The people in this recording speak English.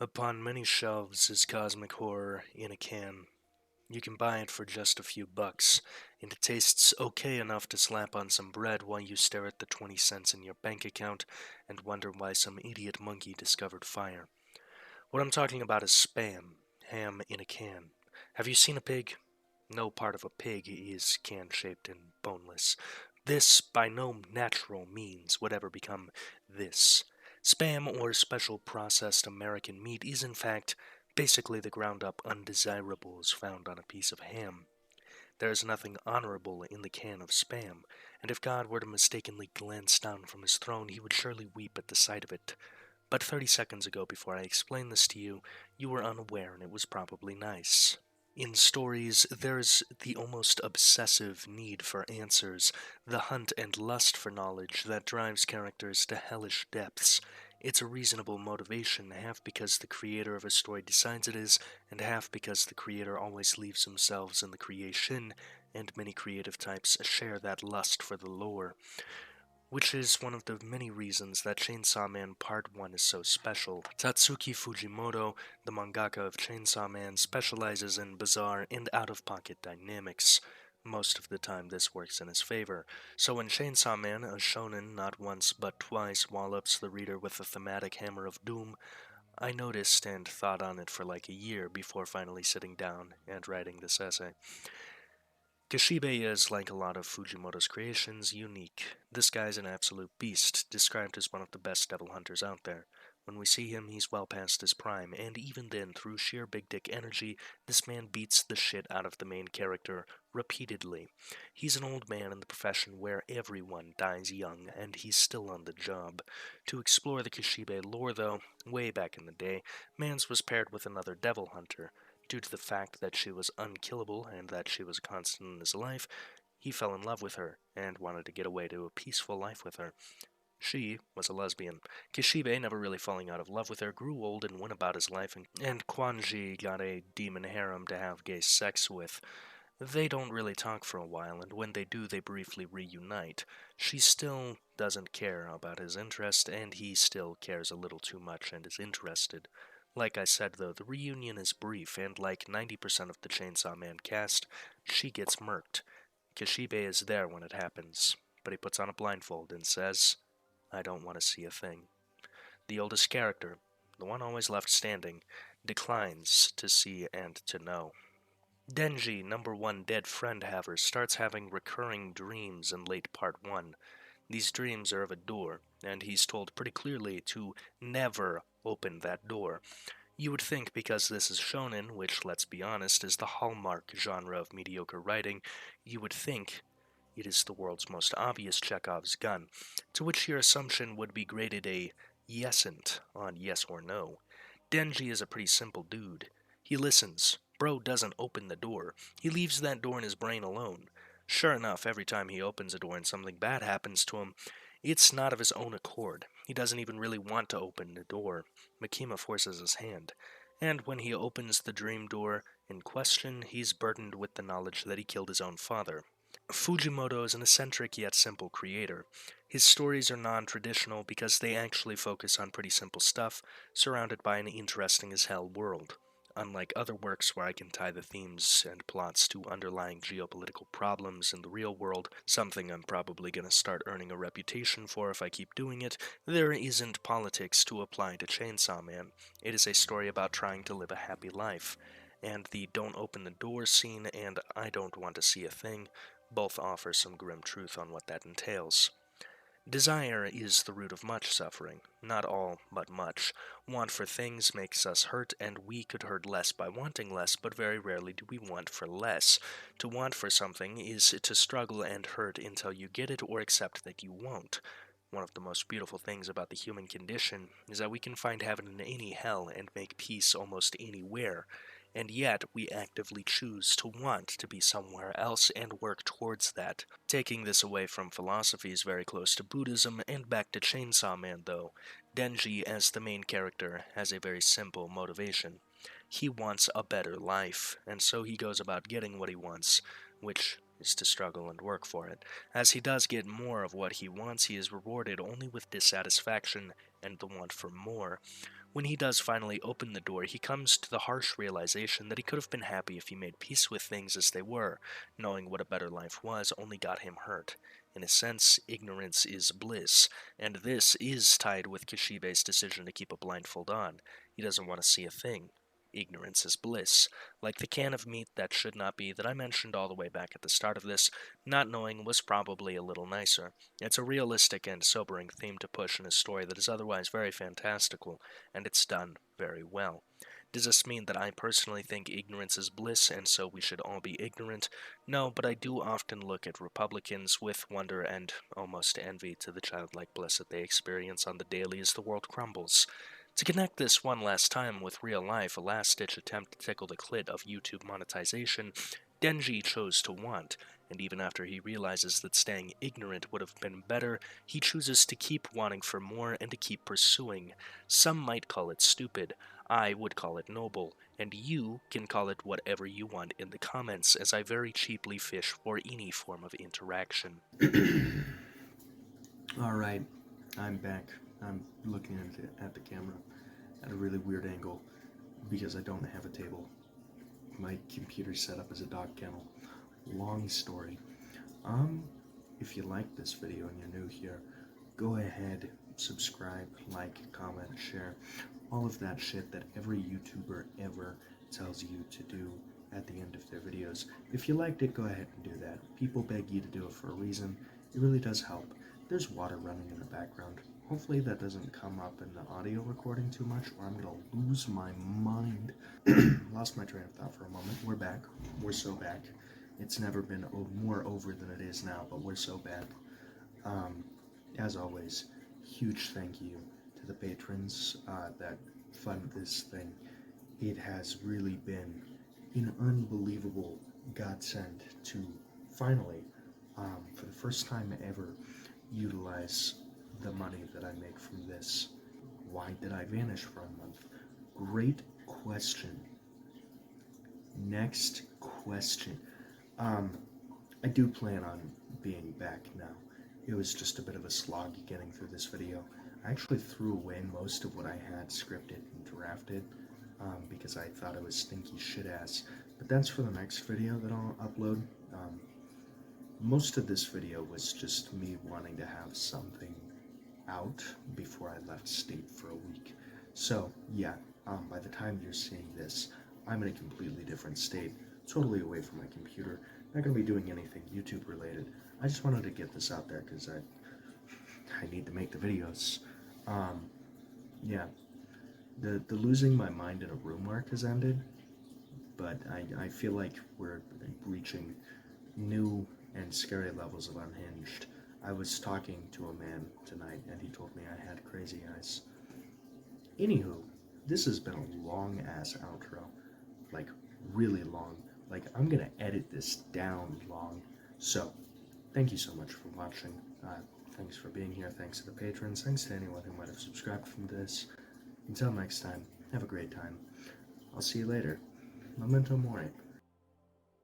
Upon many shelves is cosmic horror in a can. You can buy it for just a few bucks, and it tastes okay enough to slap on some bread while you stare at the 20 cents in your bank account and wonder why some idiot monkey discovered fire. What I'm talking about is Spam, ham in a can. Have you seen a pig? No part of a pig is can-shaped and boneless. This, by no natural means, would ever become this. Spam, or special processed American meat, is in fact basically the ground-up undesirables found on a piece of ham. There is nothing honorable in the can of Spam, and if God were to mistakenly glance down from his throne, he would surely weep at the sight of it. But 30 seconds ago, before I explained this to you, you were unaware and it was probably nice. In stories, there's the almost obsessive need for answers, the hunt and lust for knowledge that drives characters to hellish depths. It's a reasonable motivation, half because the creator of a story decides it is, and half because the creator always leaves themselves in the creation, and many creative types share that lust for the lore. Which is one of the many reasons that Chainsaw Man Part 1 is so special. Tatsuki Fujimoto, the mangaka of Chainsaw Man, specializes in bizarre and out-of-pocket dynamics. Most of the time this works in his favor. So when Chainsaw Man, a shonen, not once but twice wallops the reader with the thematic hammer of doom, I noticed and thought on it for like a year before finally sitting down and writing this essay. Kishibe is, like a lot of Fujimoto's creations, unique. This guy's an absolute beast, described as one of the best devil hunters out there. When we see him, he's well past his prime, and even then, through sheer big dick energy, this man beats the shit out of the main character repeatedly. He's an old man in the profession where everyone dies young, and he's still on the job. To explore the Kishibe lore, though, way back in the day, Mans was paired with another devil hunter. Due to the fact that she was unkillable and that she was a constant in his life, he fell in love with her and wanted to get away to a peaceful life with her. She was a lesbian. Kishibe, never really falling out of love with her, grew old and went about his life, and Kwanji got a demon harem to have gay sex with. They don't really talk for a while, and when they do, they briefly reunite. She still doesn't care about his interest, and he still cares a little too much and is interested. Like I said, though, the reunion is brief, and like 90% of the Chainsaw Man cast, she gets murked. Kishibe is there when it happens, but he puts on a blindfold and says, I don't want to see a thing. The oldest character, the one always left standing, declines to see and to know. Denji, number one dead friend haver, starts having recurring dreams in late part 1. These dreams are of a door, and he's told pretty clearly to never open that door. You would think because this is shonen, which, let's be honest, is the hallmark genre of mediocre writing, you would think it is the world's most obvious Chekhov's gun, to which your assumption would be graded a yesn't on yes or no. Denji is a pretty simple dude. He listens. Bro doesn't open the door. He leaves that door in his brain alone. Sure enough, every time he opens a door and something bad happens to him, it's not of his own accord. He doesn't even really want to open the door. Makima forces his hand. And when he opens the dream door in question, he's burdened with the knowledge that he killed his own father. Fujimoto is an eccentric yet simple creator. His stories are non-traditional because they actually focus on pretty simple stuff, surrounded by an interesting as hell world. Unlike other works where I can tie the themes and plots to underlying geopolitical problems in the real world, something I'm probably going to start earning a reputation for if I keep doing it, there isn't politics to apply to Chainsaw Man. It is a story about trying to live a happy life. And the don't open the door scene and I don't want to see a thing both offer some grim truth on what that entails. Desire is the root of much suffering. Not all, but much. Want for things makes us hurt, and we could hurt less by wanting less, but very rarely do we want for less. To want for something is to struggle and hurt until you get it or accept that you won't. One of the most beautiful things about the human condition is that we can find heaven in any hell and make peace almost anywhere. And yet, we actively choose to want to be somewhere else and work towards that. Taking this away from philosophy is very close to Buddhism, and back to Chainsaw Man though. Denji, as the main character, has a very simple motivation. He wants a better life, and so he goes about getting what he wants, which is to struggle and work for it. As he does get more of what he wants, he is rewarded only with dissatisfaction and the want for more, When he does finally open the door, he comes to the harsh realization that he could have been happy if he made peace with things as they were. Knowing what a better life was only got him hurt. In a sense, ignorance is bliss, and this is tied with Kishibe's decision to keep a blindfold on. He doesn't want to see a thing. Ignorance is bliss. Like the can of meat that should not be that I mentioned all the way back at the start of this, not knowing was probably a little nicer. It's a realistic and sobering theme to push in a story that is otherwise very fantastical, and it's done very well. Does this mean that I personally think ignorance is bliss and so we should all be ignorant? No, but I do often look at Republicans with wonder and almost envy to the childlike bliss that they experience on the daily as the world crumbles. To connect this one last time with real life, a last-ditch attempt to tickle the clit of YouTube monetization, Denji chose to want, and even after he realizes that staying ignorant would have been better, he chooses to keep wanting for more and to keep pursuing. Some might call it stupid, I would call it noble, and you can call it whatever you want in the comments, as I very cheaply fish for any form of interaction. Alright, I'm back. I'm looking at the camera at a really weird angle because I don't have a table. My computer's set up as a dog kennel. Long story. If you like this video and you're new here, go ahead, subscribe, like, comment, share, all of that shit that every YouTuber ever tells you to do at the end of their videos. If you liked it, go ahead and do that. People beg you to do it for a reason. It really does help. There's water running in the background. Hopefully that doesn't come up in the audio recording too much, or I'm gonna lose my mind. Lost my train of thought for a moment. We're back. We're so back. It's never been more over than it is now, but we're so back. As always, huge thank you to the patrons that fund this thing. It has really been an unbelievable godsend to finally, for the first time ever, utilize the money that I make from this. Why did I vanish for a month? Great question. Next question. I do plan on being back now. It was just a bit of a slog getting through this video. I actually threw away most of what I had scripted and drafted because I thought it was stinky shit ass. But that's for the next video that I'll upload. Most of this video was just me wanting to have something out before I left state for a week. So yeah, by the time you're seeing this, I'm in a completely different state, totally away from my computer, not going to be doing anything YouTube related. I just wanted to get this out there because I need to make the videos. Yeah, the losing my mind in a room arc has ended, but I feel like we're reaching new and scary levels of unhinged. I was talking to a man tonight and he told me I had crazy eyes. Anywho, this has been a long ass outro, like really long. Like I'm gonna edit this down long. So thank you so much for watching. Thanks for being here. Thanks to the patrons. Thanks to anyone who might have subscribed from this. Until next time, have a great time. I'll see you later. Memento mori.